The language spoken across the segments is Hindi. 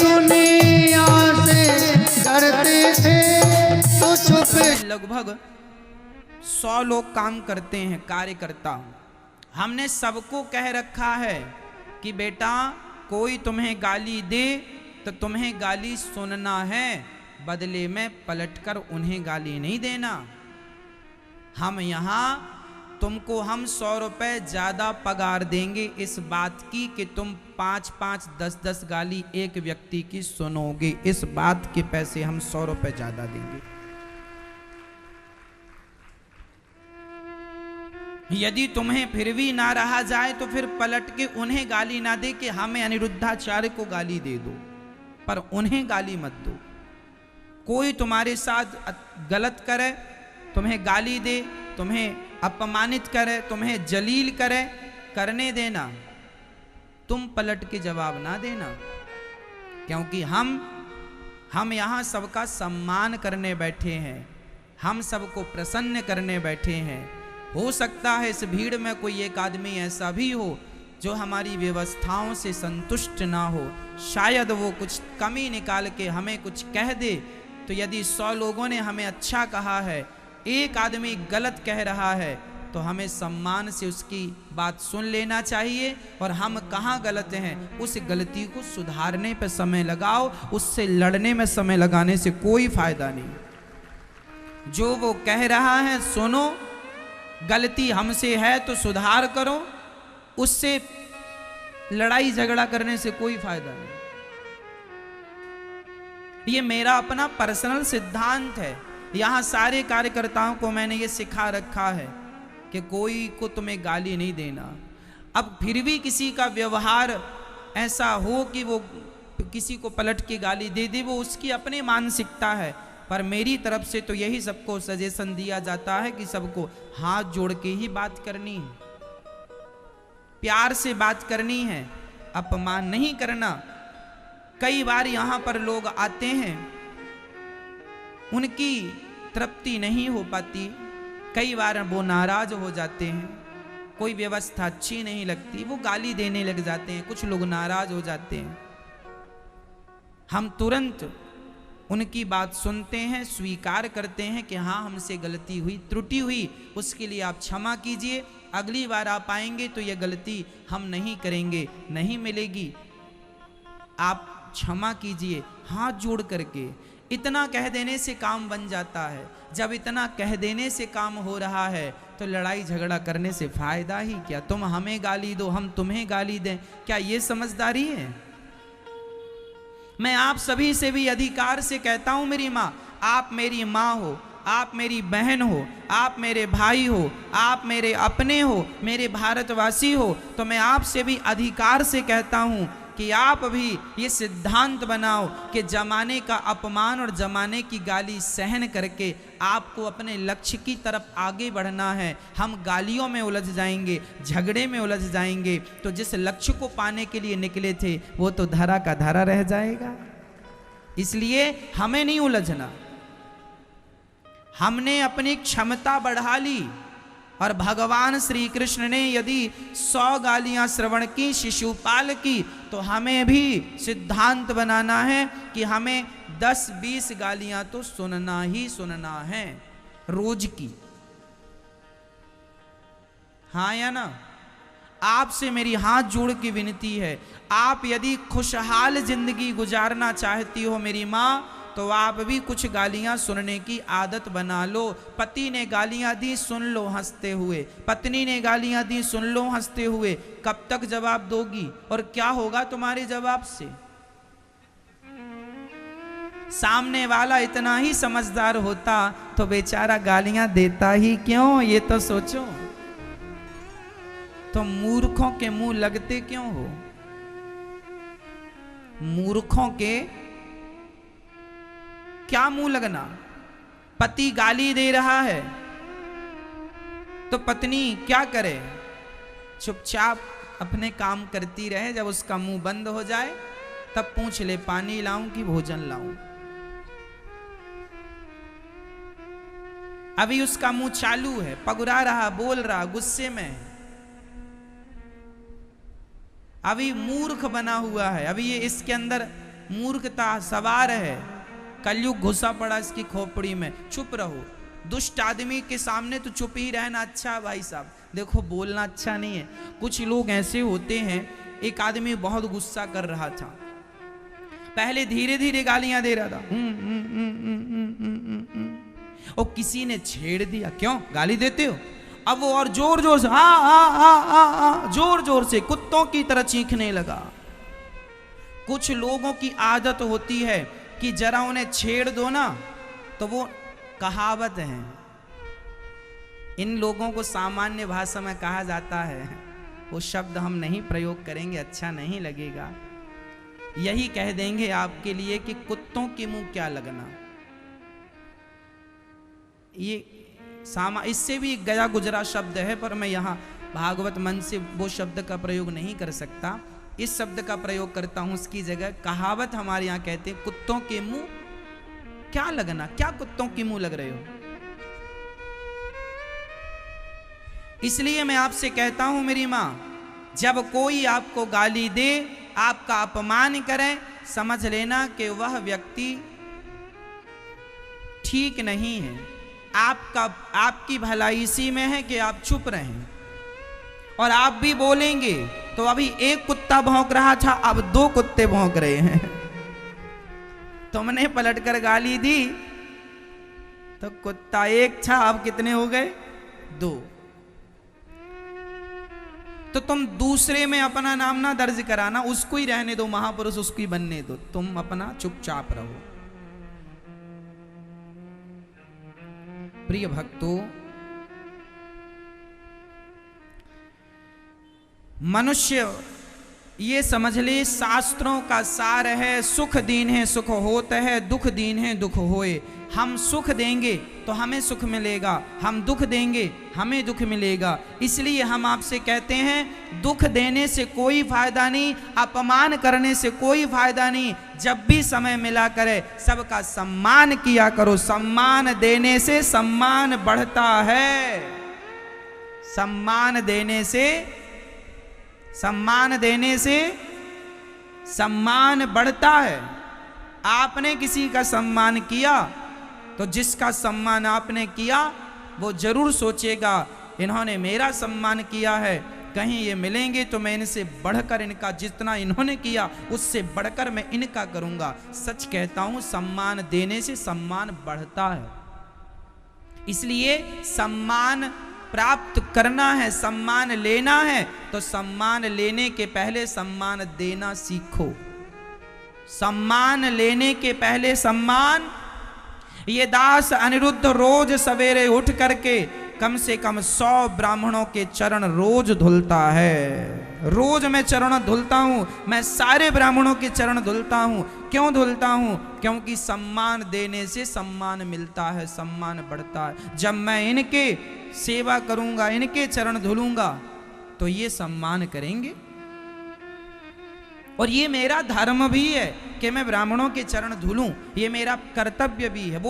दुनिया से डरते थे तो छुप। लगभग 100 लोग काम करते हैं, कार्यकर्ता। हमने सबको कह रखा है कि बेटा कोई तुम्हें गाली दे तो तुम्हें गाली सुनना है, बदले में पलटकर उन्हें गाली नहीं देना। हम यहाँ तुमको हम 100 रुपए ज्यादा पगार देंगे इस बात की कि तुम 5-5, 10-10 गाली एक व्यक्ति की सुनोगे। इस बात के पैसे हम 100 रुपए ज्यादा देंगे। यदि तुम्हें फिर भी ना रहा जाए तो फिर पलट के उन्हें गाली ना दे कि हमें अनिरुद्धाचार्य को गाली दे दो, पर उन्हें गाली मत दो। कोई तुम्हारे साथ गलत करे, तुम्हें गाली दे, तुम्हें अपमानित करे, तुम्हें जलील करे, करने देना, तुम पलट के जवाब ना देना। क्योंकि हम यहाँ सबका सम्मान करने बैठे हैं, हम सबको प्रसन्न करने बैठे हैं। हो सकता है इस भीड़ में कोई एक आदमी ऐसा भी हो जो हमारी व्यवस्थाओं से संतुष्ट ना हो, शायद वो कुछ कमी निकाल के हमें कुछ कह दे। तो यदि 100 लोगों ने हमें अच्छा कहा है, एक आदमी गलत कह रहा है, तो हमें सम्मान से उसकी बात सुन लेना चाहिए और हम कहाँ गलत हैं उस गलती को सुधारने पर समय लगाओ। उससे लड़ने में समय लगाने से कोई फायदा नहीं। जो वो कह रहा है सुनो, गलती हमसे है तो सुधार करो, उससे लड़ाई झगड़ा करने से कोई फायदा नहीं। ये मेरा अपना पर्सनल सिद्धांत है। यहां सारे कार्यकर्ताओं को मैंने ये सिखा रखा है कि कोई को तुम्हें गाली नहीं देना। अब फिर भी किसी का व्यवहार ऐसा हो कि वो किसी को पलट के गाली दे दे, वो उसकी अपनी मानसिकता है। पर मेरी तरफ से तो यही सबको सजेशन दिया जाता है कि सबको हाथ जोड़ के ही बात करनी है, प्यार से बात करनी है, अपमान नहीं करना। कई बार यहाँ पर लोग आते हैं, उनकी तृप्ति नहीं हो पाती, कई बार वो नाराज हो जाते हैं, कोई व्यवस्था अच्छी नहीं लगती, वो गाली देने लग जाते हैं, कुछ लोग नाराज हो जाते हैं। हम तुरंत उनकी बात सुनते हैं, स्वीकार करते हैं कि हाँ हमसे गलती हुई, त्रुटि हुई, उसके लिए आप क्षमा कीजिए, अगली बार आप आएंगे तो यह गलती हम नहीं करेंगे, नहीं मिलेगी, आप क्षमा कीजिए। हाथ जोड़ करके इतना कह देने से काम बन जाता है। जब इतना कह देने से काम हो रहा है तो लड़ाई झगड़ा करने से फायदा ही क्या। तुम हमें गाली दो, हम तुम्हें गाली दें, क्या ये समझदारी है? मैं आप सभी से भी अधिकार से कहता हूं, मेरी माँ, आप मेरी माँ हो, आप मेरी बहन हो, आप मेरे भाई हो, आप मेरे अपने हो, मेरे भारतवासी हो, तो मैं आपसे भी अधिकार से कहता हूं कि आप भी ये सिद्धांत बनाओ कि जमाने का अपमान और जमाने की गाली सहन करके आपको अपने लक्ष्य की तरफ आगे बढ़ना है। हम गालियों में उलझ जाएंगे, झगड़े में उलझ जाएंगे, तो जिस लक्ष्य को पाने के लिए निकले थे वो तो धरा का धरा रह जाएगा। इसलिए हमें नहीं उलझना। हमने अपनी क्षमता बढ़ा ली और भगवान श्री कृष्ण ने यदि 100 गालियां श्रवण की, शिशुपाल की, तो हमें भी सिद्धांत बनाना है कि हमें 10-20 गालियां तो सुनना ही सुनना है रोज की। हाँ या ना? आपसे मेरी हाथ जोड़ की विनती है, आप यदि खुशहाल जिंदगी गुजारना चाहती हो मेरी माँ, तो आप भी कुछ गालियां सुनने की आदत बना लो। पति ने गालियां दी, सुन लो हंसते हुए, पत्नी ने गालियां दी, सुन लो हंसते हुए। कब तक जवाब दोगी और क्या होगा तुम्हारे जवाब से? सामने वाला इतना ही समझदार होता तो बेचारा गालियां देता ही क्यों, ये तो सोचो। तो मूर्खों के मुंह लगते क्यों हो? मूर्खों के क्या मुंह लगना? पति गाली दे रहा है तो पत्नी क्या करे? चुपचाप अपने काम करती रहे, जब उसका मुंह बंद हो जाए तब पूछ ले पानी लाऊं कि भोजन लाऊं। अभी उसका मुंह चालू है, पगुरा रहा, बोल रहा, गुस्से में है, अभी मूर्ख बना हुआ है, अभी ये इसके अंदर मूर्खता सवार है, कलयुग घुसा पड़ा इसकी खोपड़ी में। चुप रहो। दुष्ट आदमी के सामने तो चुप ही रहना अच्छा है भाई साहब। देखो बोलना अच्छा नहीं है। कुछ लोग ऐसे होते हैं, एक आदमी बहुत गुस्सा कर रहा था, पहले धीरे धीरे गालियां दे रहा था, और किसी ने छेड़ दिया, क्यों गाली देते हो? अब वो और जोर जोर से जोर जोर से कुत्तों की तरह चीखने लगा। कुछ लोगों की आदत होती है कि जरा उन्हें छेड़ दो ना तो वो कहावत है, इन लोगों को सामान्य भाषा में कहा जाता है, वो शब्द हम नहीं प्रयोग करेंगे, अच्छा नहीं लगेगा। यही कह देंगे आपके लिए कि कुत्तों के मुंह क्या लगना। ये इससे भी गया गुजरा शब्द है, पर मैं यहाँ भागवत मन से वो शब्द का प्रयोग नहीं कर सकता। इस शब्द का प्रयोग करता हूं उसकी जगह। कहावत हमारे यहाँ कहते हैं, कुत्तों के मुंह क्या लगना। क्या कुत्तों के मुंह लग रहे हो? इसलिए मैं आपसे कहता हूं मेरी मां, जब कोई आपको गाली दे, आपका अपमान करे, समझ लेना कि वह व्यक्ति ठीक नहीं है। आपकी भलाई इसी में है कि आप चुप रहें। और आप भी बोलेंगे तो अभी एक कुत्ता भौंक रहा था, अब 2 कुत्ते भौंक रहे हैं। तुमने पलटकर गाली दी तो कुत्ता 1 था, अब कितने हो गए? 2। तो तुम दूसरे में अपना नाम ना दर्ज कराना, उसको ही रहने दो, महापुरुष उसको ही बनने दो, तुम अपना चुपचाप रहो। प्रिय भक्तों, मनुष्य ये समझ ले शास्त्रों का सार है, सुख दीन है सुख होत है, दुख दीन है दुख होए। हम सुख देंगे तो हमें सुख मिलेगा, हम दुख देंगे हमें दुख मिलेगा। इसलिए हम आपसे कहते हैं, दुख देने से कोई फायदा नहीं, अपमान करने से कोई फायदा नहीं। जब भी समय मिला करे सबका सम्मान किया करो। सम्मान देने से सम्मान बढ़ता है। सम्मान देने से सम्मान बढ़ता है। आपने किसी का सम्मान किया तो जिसका सम्मान आपने किया वो जरूर सोचेगा, इन्होंने मेरा सम्मान किया है, कहीं ये मिलेंगे तो मैं इनसे बढ़कर, इनका जितना इन्होंने किया उससे बढ़कर मैं इनका करूंगा। सच कहता हूं, सम्मान देने से सम्मान बढ़ता है। इसलिए सम्मान प्राप्त करना है, सम्मान लेना है, तो सम्मान लेने के पहले सम्मान देना सीखो। सम्मान लेने के पहले सम्मान। ये दास अनिरुद्ध रोज सवेरे उठ करके कम से कम 100 ब्राह्मणों के चरण रोज धुलता है। रोज मैं चरण धुलता हूं, मैं सारे ब्राह्मणों के चरण धुलता हूं। क्यों धुलता हूं? क्योंकि सम्मान देने से सम्मान मिलता है, सम्मान बढ़ता है। जब मैं इनके सेवा करूंगा, इनके चरण धुलूंगा, तो ये सम्मान करेंगे। और ये मेरा धर्म भी है कि मैं ब्राह्मणों के चरण धुलूं, ये मेरा कर्तव्य भी है।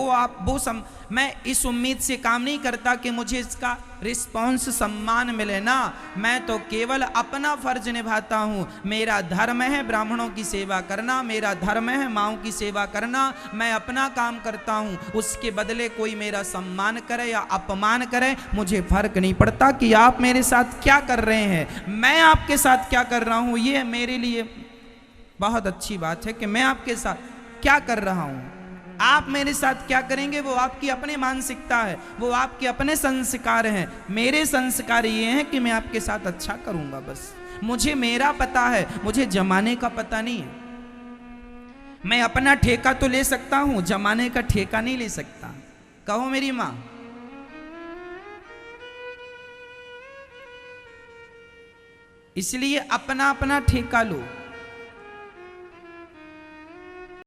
मैं इस उम्मीद से काम नहीं करता कि मुझे इसका रिस्पॉन्स सम्मान मिले ना, मैं तो केवल अपना फर्ज निभाता हूँ। मेरा धर्म है ब्राह्मणों की सेवा करना, मेरा धर्म है माँओं की सेवा करना। मैं अपना काम करता हूँ, उसके बदले कोई मेरा सम्मान करे या अपमान करे, मुझे फर्क नहीं पड़ता कि आप मेरे साथ क्या कर रहे हैं, मैं आपके साथ क्या कर रहा हूँ। ये मेरे लिए बहुत अच्छी बात है कि मैं आपके साथ क्या कर रहा हूं। आप मेरे साथ क्या करेंगे वो आपकी अपनी मानसिकता है, वो आपके अपने संस्कार हैं। मेरे संस्कार ये हैं कि मैं आपके साथ अच्छा करूंगा। बस मुझे मेरा पता है, मुझे जमाने का पता नहीं है। मैं अपना ठेका तो ले सकता हूं, जमाने का ठेका नहीं ले सकता। कहो मेरी मां। इसलिए अपना अपना ठेका लो।